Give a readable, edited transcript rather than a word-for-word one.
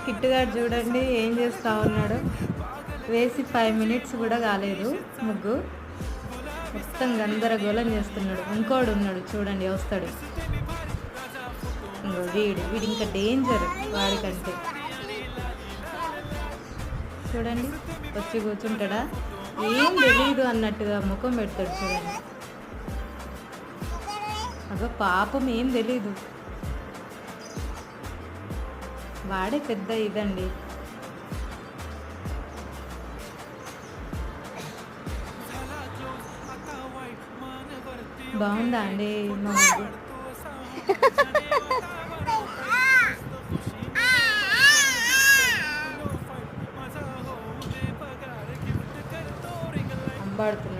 కిట్టుగాడు చూడండి ఏం చేస్తా ఉన్నాడు. వేసి 5 మినిట్స్ కూడా కాలేదు ముగ్గు, మొత్తం గందరగోళం చేస్తున్నాడు. ఇంకోడు ఉన్నాడు చూడండి, వస్తాడు. వీడు ఇంకా డేంజర్ వాడికంటే. చూడండి వచ్చి కూర్చుంటాడా, ఏం తెలీదు అన్నట్టుగా ముఖం పెడతాడు. చూడండి అగో పాపం ఏం తెలీదు, వాడే పెద్ద ఇదండి. బాగుందా అండి మా ముగ్గు? అంబాడుతుంది.